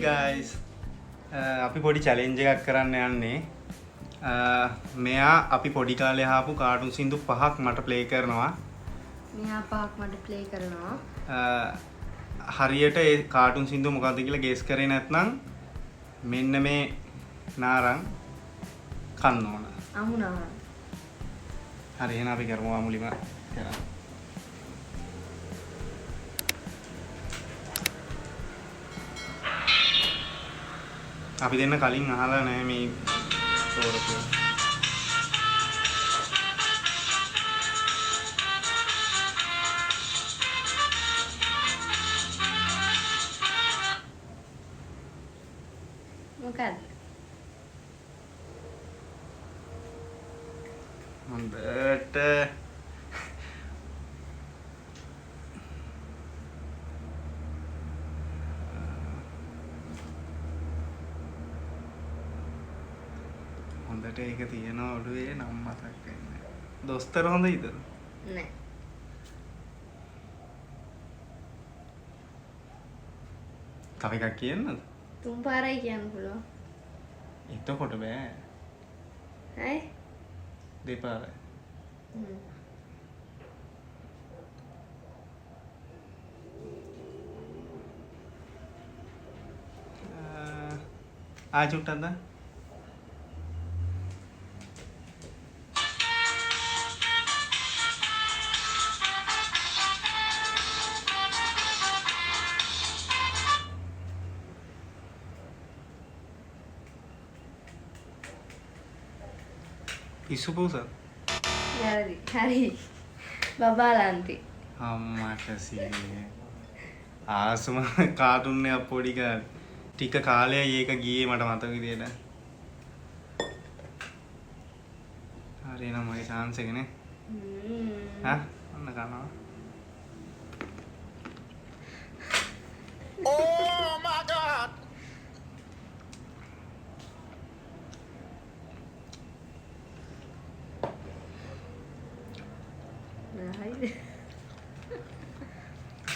guys. අපි පොඩි challenge එකක් කරන්න යන්නේ. මෙයා අපි පොඩි කාලේ ආපු කාටුන් සින්දු 5ක් මට play කරනවා. මෙයා 5ක් මට play කරනවා. හරියට ඒ කාටුන් සින්දු මොකක්ද කියලා guess කරේ නැත්නම් මෙන්න මේ නාරං කන්න ඕන. අමුණා. හරි එහෙනම් අපි කරමු අමුලිම කරා. අපි දෙන්න කලින් අහලා නැහැ මේ තෝරපු. මොකක්ද? හොඳට හොඳට ඒක තියෙන ඔළුවේ නම් මතක් වෙන්නේ. දොස්තර හොඳයිද? නෑ. තව එකක් කියන්නද? තුන් පාරයි කියන්න පුළුවන්. එතකොට බෑ. හයි? දෙපාරයි. ආජුට්ටද? පිස්සු පූසත්? හරි. බබාලන්ති. අම්මට සීනේ. ආසම කාටුන් එක පොඩි කාලේ. ටික කාලයයි ඒක ගියේ මට මතක විදියට. හරි නම් මගේ chance එක නේ. හා අන්න කනවා. Oh my god.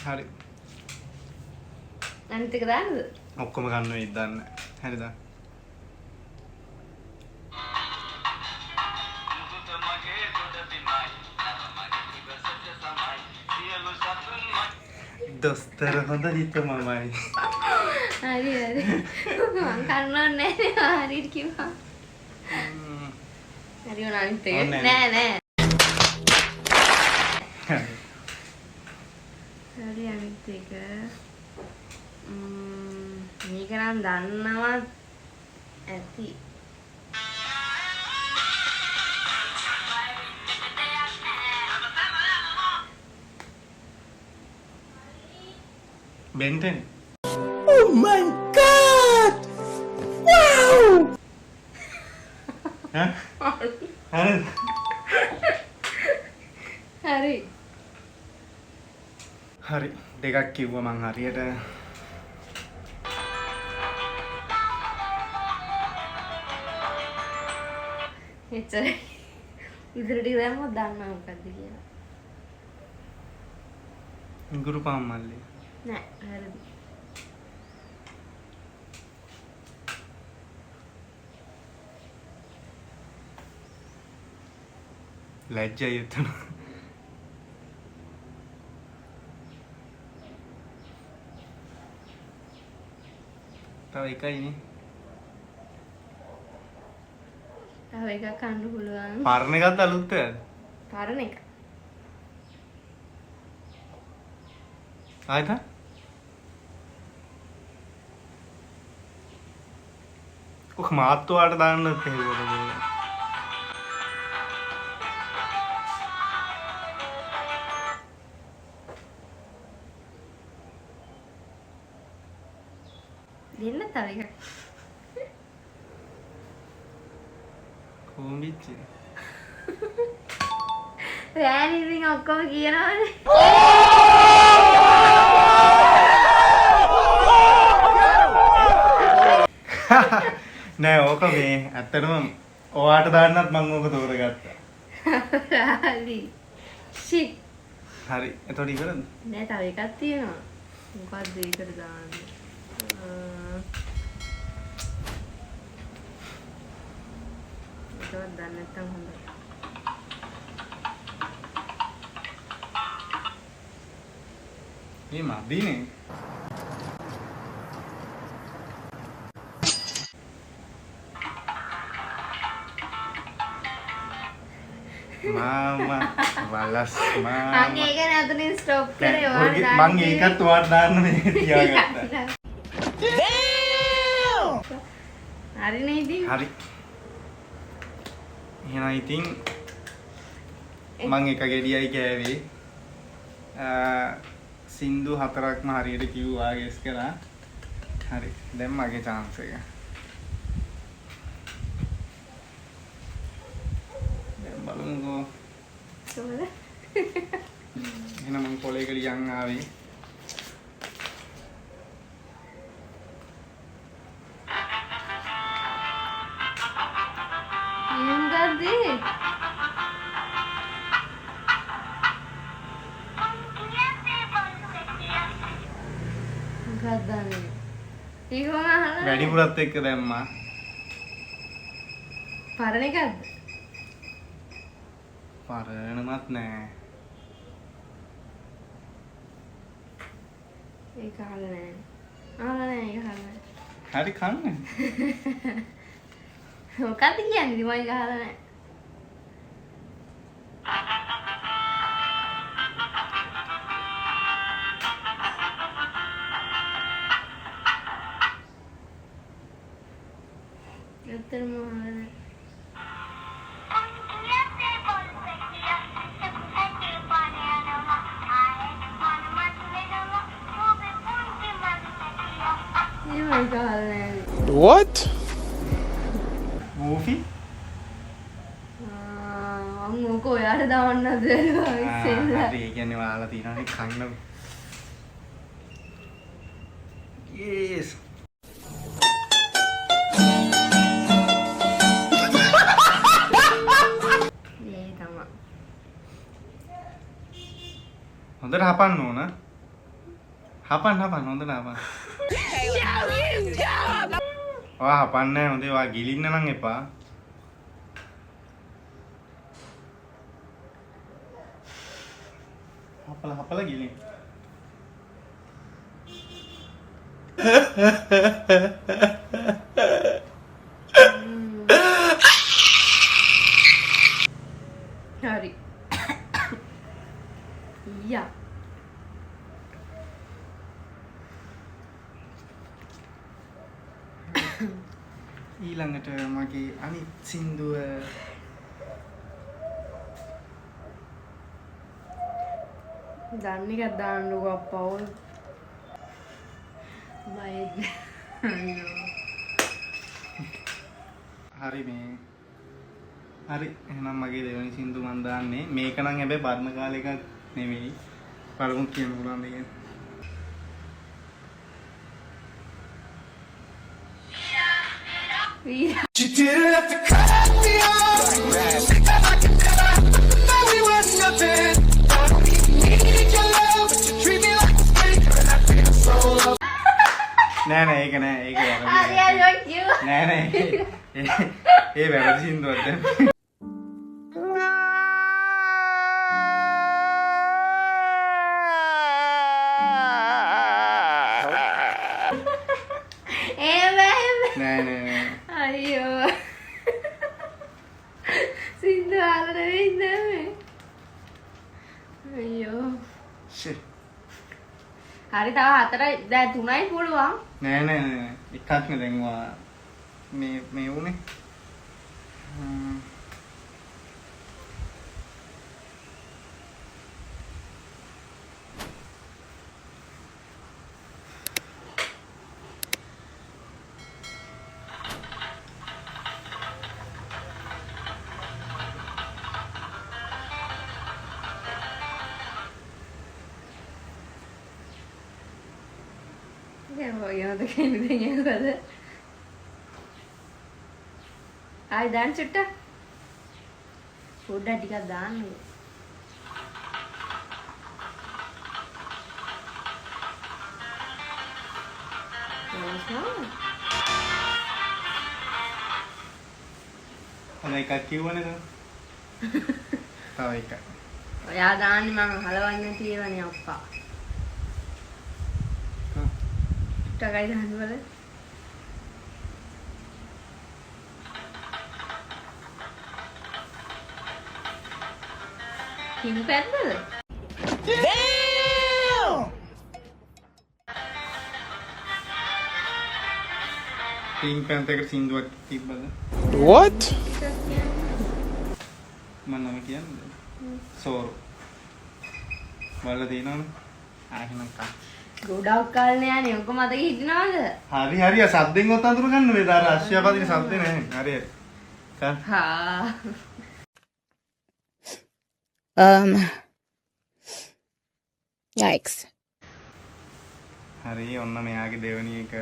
හරි. අනිත් එක දාන්නද? ඔක්කොම ගන්න වෙයිද දන්නේ. හරිද? දොස්තර හොඳ හිතමමයි. හරි. මං කන්න ඕනේ නෑ හරියට කිව්වා. හරි උන අනිත් එක. නෑ. හරි අනිත් එක. මේක නම් දන්නවා ඇති. බෙන්ටෙන්. Oh my god. Wow. හරි. හරි දෙකක් කිව්වා මං හරියට. එච්චරයි. ඉදිරියට ගියාම දන්නවා මොකද්ද කියලා. ගුරු පාම්මල්ලි. නෑ හරිද. ලැජ්ජයි එතන. තව එකයිනේ. තව එකක් කන්න පුළුවන්. පරණ එකක්ද අලුත් එකක්ද? පරණ එක. ආයිද? ඔක මාත්තුවාට දාන්නත් එහෙමද? දෙන්න තව එකක්. කොම්බිච්චි. රෑන් ඉතින් ඔක්කොම කියනවනේ. නෑ ඕක මේ ඇත්තටම ඔයාට දාන්නත් මම ඕක තෝරගත්තා. හරි. shit. හරි. එතකොට ඉවරද? නෑ තව එකක් තියෙනවා. මොකක්ද ඒකට දාන්නේ? ඒකවත් දන්නේ නැත්තම් හොඳයි. මේ මදීනේ. මාමා වලස් මාමා. අන්න ඒක නේද ස්ටොප් කරේ මං ඒකත් ඔයාට දාන්න මේ තියාගත්තා. හරිනේ ඉතින්. හරි. එහෙනම් ඉතින් මං එක ගෙඩියයි කෑවේ. සින්දු 4ක්ම හරියට කිව්වා ගෙස් කරා. හරි. දැන් මගේ chance එක. දැන් බලමුකෝ. කොහොමද? එහෙනම් මං කොලේක ලියන් ආවේ. මොකද්ද? මොකක්ද මේ? ඒක මම අහලා වැඩිපුරත් එක්ක දැම්මා. පරණ එකක්ද? පරණමත් නෑ. ඒක අහලා නෑ. අහලා නෑ ඒක අහලා නෑ. හරි කන්න. මොකක්ද කියන්නේ? මම ඒක අහලා නෑ. ඇත්තටම අහලා නෑ. ඒක අහලා නෑ. What? මූෆි? මම මොක ඔයාට දාන්නද ඉස්සෙල්ලා. හරි ඒ කියන්නේ ඔයාලා තියනවා කන්න. Yes. ඒ තමයි. හොඳට හපන්න ඕන. හපන්න හොඳට හපන්න. ඔයා හපන්නේ හොඳේ ඔයා ගිලින්න නම් එපා. හපලා ගිලින්න. හරි. යා. ඊළඟට මගේ අනිත් සින්දුව දන්න එකක් දාන්නකෝ අප්පා ඕන. බයිද. හරි මේ හරි එහෙනම් මගේ දෙවෙනි සින්දු මන් දාන්නේ මේක නම් හැබැයි පරණ කාලේ එකක් නෙමෙයි පළමු කියන්න පුළුවන් දෙයක්. වීරා. You didn't have to cut me off. Like I thought we were nothing. I don't even need your love, but you treat me like a stranger, and I feel so low. නෑ ඒක වැරදි. හරි හරි කිව්වා. නෑ ඒ වැරදි සින්දුවක් දැන්. නෑ. අයියෝ. සින්දු ආලා නෙවෙයි නෑ. අයියෝ. ෂේ. හරි තව 4යි දැන් 3යි පුළුවන්. නෑ එකක් නේ දැන් මේ උනේ. යනද කෙනෙක්ද ආයි දාන්න චුට්ටක් පොඩ්ඩක් ටිකක් දාන්න අනේ එකක් කිව්වනේ තව. තව එකක්. ඔයා දාන්නේ මම හලවන්නේ තියෙවනේ අප්පා. ටකයි දාන්න වල. කිම් පැද්දද? පින් පැන්ට් එකට සින්දුවක් තිබ්බද? What? මම නම කියන්නේ. සෝරු. වල දිනවනේ. ආයෙනම් කා. ගොඩක් කාලේ යන්නේ ඔක මතක හිටිනවද? හරි හරි සද්දෙන් ඔත් අඳුර ගන්න මේ දාර ආශ්‍යාපදින සද්ද නැහැ. හරි හරි. කා. හා. Yikes. හරි ඔන්න මෙයාගේ දෙවෙනි එක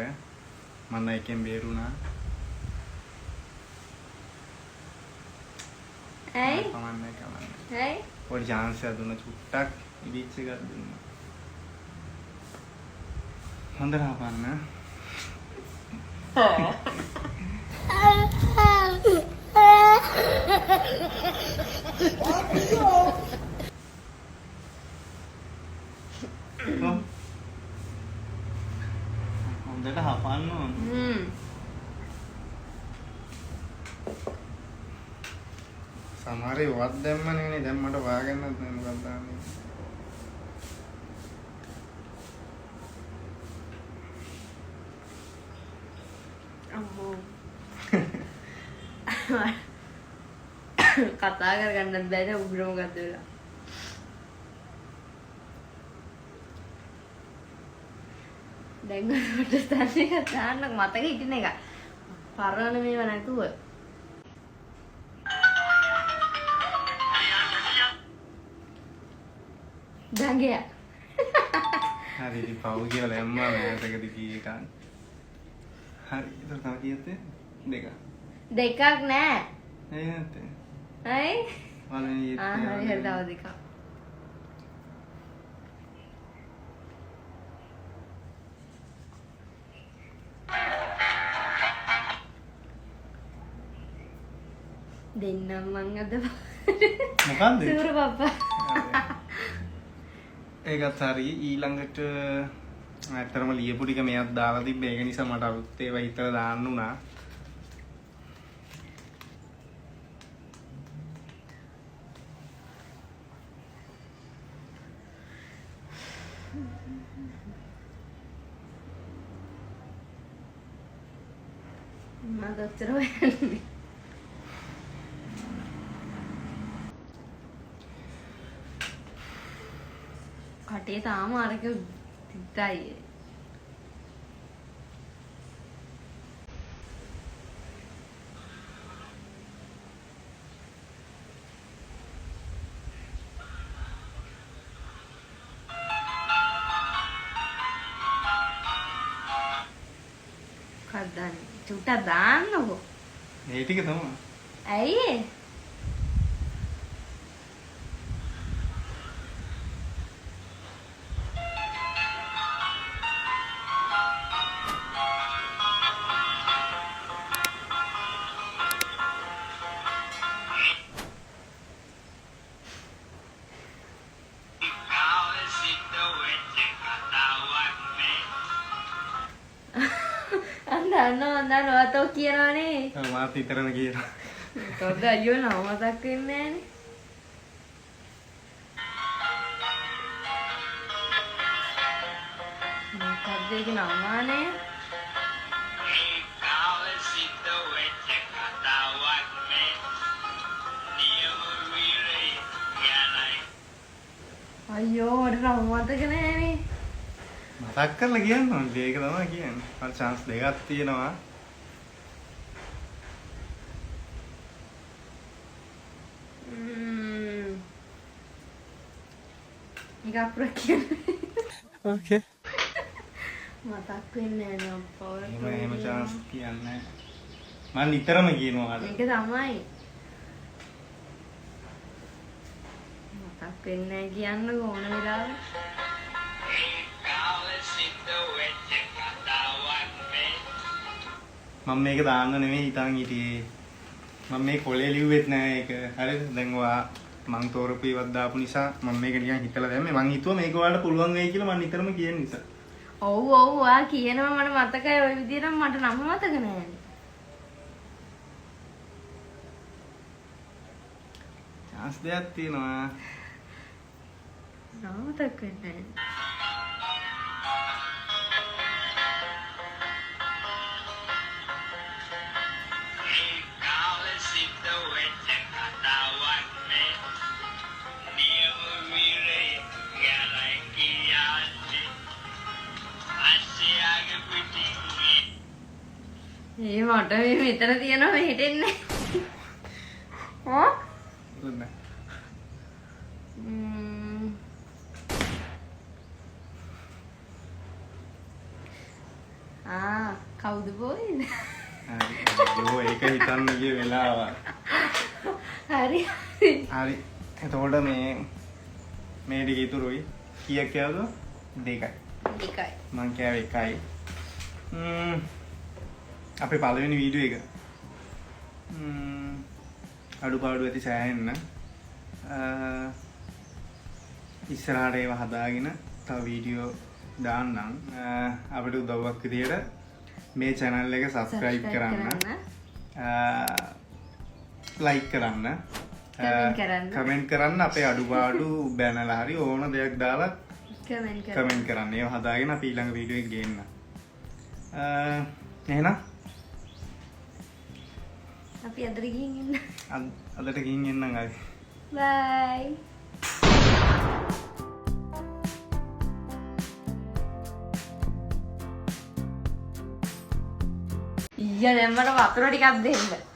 මම එකෙන් බේරුණා. ඇයි? කමන්නේ. ඇයි? පොඩි chance එකක් දුන්න චුට්ටක් ඉවිච් එකක් දුන්නා. හොඳට හපන්න. හොඳට හපන්න ඕන. සමහර ඒවත් දැම්මනේ නේ දැන් මට වාගන්නත් නෑ මොකක්ද දාන්නේ. අම්මෝ. කතා කරගන්නත් බැහැ උග්‍ර මොකද්ද වෙලා. දැන් මට ස්ටෑන්ඩ් එක දාන්න මතක හිටින එක. පරණ මේව නැතුව. දඟය. හරි ඉතින් පව් කියලා දැම්මා මෑතකදී කී එකක්. හරි ඒක තව කීයද? දෙක. දෙකක් නෑ. ඇයි නැත්තේ? ඇයි? වලනේ හරි හරි තව දෙකක්. දෙන්නම් මං අද මොකන්ද? සූර පප්පා. ඒකත් හරි ඊළඟට ඇත්තටම ලියපු ටික මෙයක් දාලා තිබ්බේ ඒක නිසා මට අලුත් ඒවා හිතලා දාන්න උනා. මම දොස්තර හොයන්නේ. කටේ තාම අරක තිත්තයි. කද්දානේ චුට්ටක් දාන්නකෝ. මේ ටික තමයි. ඇයි? අන්න ඔතෝ කියනවනේ. ඔව් මාත් විතරම කියනවා. තොද අයියෝ නම මතක් වෙන්නේ නෑනේ. මොකක්ද ඒක නමානේ? අයියෝ මට නම මතක නෑනේ. මතක් කරලා කියන්න ඕනේ. ඒක තමයි කියන්නේ. මට chance දෙකක් තියෙනවා. එක අපුරක් කියන්නේ. Okay. මතක් වෙන්නේ නෑ අප්පා. එහෙම chance කියන්නේ මම නිතරම කියනවා අර. ඒක තමයි. මතක් වෙන්නේ නෑ කියන්න ඕන වෙලාවට. මම මේක දාන්න නෙමෙයි හිතන් හිටියේ. මම මේ කොලේ ලිව්වෙත් නෑ ඒක. හරිද? දැන් ඔයා මං තෝරපු ඒවත් දාපු නිසා මම මේක නිකන් හිතලා දැම්මේ. මං හිතුවා මේක ඔයාලට පුළුවන් වෙයි කියලා මං නිතරම කියන නිසා. ඔව් ඔයා කියනවා මට මතකයි ওই විදිහටම මට නම මතක නෑනේ. chance දෙයක් තියෙනවා. නම මතක වෙන්නේ ඒ මට මේ මෙතන තියෙනවා මේ හිටෙන්නේ. දුන්න. කවුද බෝයිද? අයියෝ ඒක හිතන්න ගිය වෙලාව. හරි. හරි. එතකොට මේ ටික ඉතුරුයි. කීයක් කියවද? 2යි. 2යි. මං කියව 1යි. අපේ පළවෙනි වීඩියෝ එක. අඩුපාඩු ඇති සෑහෙන්න. ඉස්සරහට ඒවා හදාගෙන තව වීඩියෝ දාන්නම්. අපිට උදව්වක් විදියට මේ channel එක subscribe කරන්න. like කරන්න. comment කරන්න අපේ අඩුපාඩු බැනලා හරි ඕන දෙයක් දාලා comment කරන්න. ඒව හදාගෙන අපි ඊළඟ වීඩියෝ එක ගේන්න. එහෙනම් අපි අදට ගිහින් එන්න. අදට ගිහින් එන්නම් ආයි. bye. ඊය දැන් මට වතුර ටිකක් දෙන්න.